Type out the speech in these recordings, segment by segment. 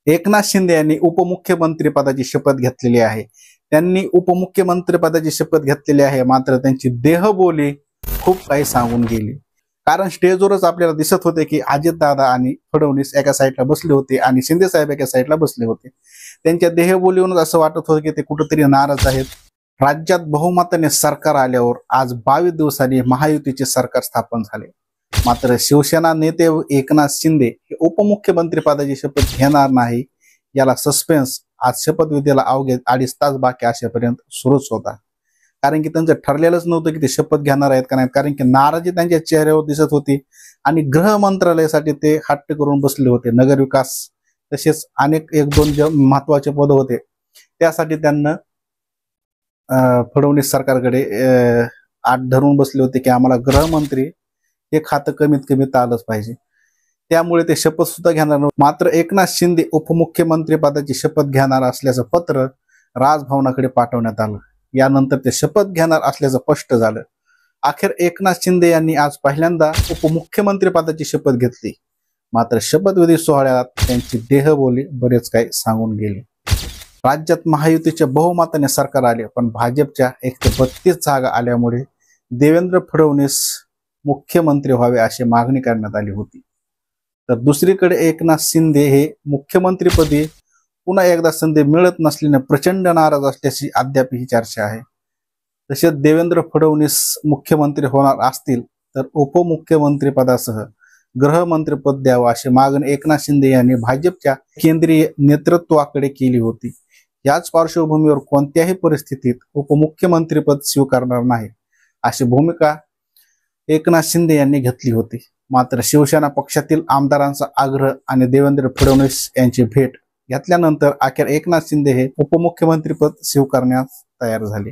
एकनाथ शिंदे यांनी उपमुख्यमंत्री पदाची शपथ घेतलेली आहे। त्यांनी उपमुख्यमंत्री पदाची शपथ घेतलेली आहे, मात्र त्यांची देहबोली खूप काही सांगून गेली। कारण स्टेजवरच आपल्याला दिसत होते की अजितदादा आणि फडणवीस एका साईडला बसले होते आणि शिंदे साहेब एका साईडला बसले होते। त्यांच्या देहबोलीवरून असं वाटत होतं की ते कुठेतरी नाराज आहेत। राज्यात बहुमताने सरकार आल्यावर आज 22 दिवसांनी महायुतीचे सरकार स्थापन झाले, मात्र शिवसेना नेते एकनाथ शिंदे हे उपमुख्यमंत्री पदाची शपथ घेणार नाही याला सस्पेन्स आज शपथविधीला अवघे 2.5 तास बाकी असेपर्यंत सुरूच होता। कारण की त्यांचं ठरलेलंच नव्हतं की ते शपथ घेणार आहेत का नाही, कारण की नाराजी त्यांच्या चेहऱ्यावर दिसत होती आणि गृह मंत्रालयासाठी ते हट्ट करून बसले होते। नगरविकास तसेच अनेक 1-2 जे महत्वाचे पद होते त्यासाठी त्यांना फडणवीस सरकारकडे आठ धरून बसले होते की आम्हाला गृहमंत्री हे खातं कमीत कमी आलंच पाहिजे, त्यामुळे ते शपथ सुद्धा घेणार नव्हते। मात्र एकनाथ शिंदे उपमुख्यमंत्री पदाची शपथ घेणार असल्याचं पत्र राजभवनाकडे पाठवण्यात आलं। यानंतर ते शपथ घेणार असल्याचं स्पष्ट झालं। अखेर एकनाथ शिंदे यांनी आज पहिल्यांदा उपमुख्यमंत्री पदाची शपथ घेतली, मात्र शपथविधी सोहळ्यात त्यांची देहबोली बरेच काही सांगून गेली। राज्यात महायुतीचे बहुमताने सरकार आले, पण भाजपच्या 132 जागा आल्यामुळे देवेंद्र फडणवीस मुख्यमंत्री व्हावे अशी मागणी करण्यात आली होती। तर दुसरीकडे एकनाथ शिंदे हे मुख्यमंत्रीपदी पुन्हा एकदा संधी मिळत नसल्याने प्रचंड नाराज असल्याची अद्याप ही चर्चा आहे। तसेच देवेंद्र फडणवीस मुख्यमंत्री होणार असतील तर उपमुख्यमंत्री पदासह गृहमंत्रीपद द्यावं अशी मागणी एकनाथ शिंदे यांनी भाजपच्या केंद्रीय नेतृत्वाकडे केली होती। याच पार्श्वभूमीवर कोणत्याही परिस्थितीत उपमुख्यमंत्रीपद स्वीकारणार नाही अशी भूमिका एकनाथ शिंदे यांनी घेतली होती। मात्र शिवसेना पक्षातील आमदारांचा आग्रह आणि देवेंद्र फडणवीस यांची भेट घेतल्यानंतर अखेर एकनाथ शिंदे हे उपमुख्यमंत्रीपद स्वीकारण्यास तयार झाले।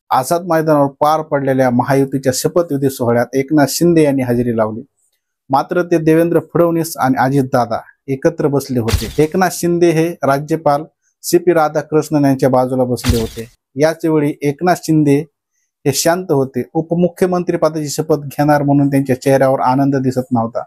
आझाद मैदानावर पार पडलेल्या महायुतीच्या शपथविधी सोहळ्यात एकनाथ शिंदे यांनी हजेरी लावली, मात्र ते देवेंद्र फडणवीस आणि अजितदादा एकत्र बसले होते। एकनाथ शिंदे हे राज्यपाल CP राधाकृष्णन यांच्या बाजूला बसले होते। याच वेळी एकनाथ शिंदे हे शांत होते। उपमुख्यमंत्री पदाची शपथ घेणार म्हणून त्यांच्या चेहऱ्यावर आनंद दिसत नव्हता।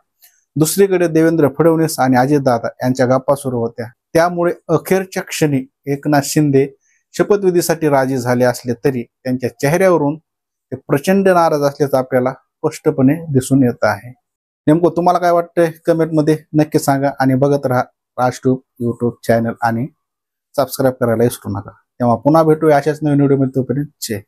दुसरीकडे देवेंद्र फडणवीस आणि अजितदादा यांच्या गप्पा सुरू होत्या। त्यामुळे अखेरच्या क्षणी एकनाथ शिंदे शपथविधीसाठी राजी झाले असले तरी त्यांच्या चेहऱ्यावरून ते प्रचंड नाराज असल्याचं आपल्याला स्पष्टपणे दिसून येत आहे। नेमकं तुम्हाला काय वाटतंय कमेंटमध्ये नक्की सांगा आणि बघत राहा राजट्यूब YouTube चॅनल आणि सबस्क्राईब करायला विसरू नका। तेव्हा पुन्हा भेटूया अशाच नवीन व्हिडिओमध्ये, तोपर्यंत जय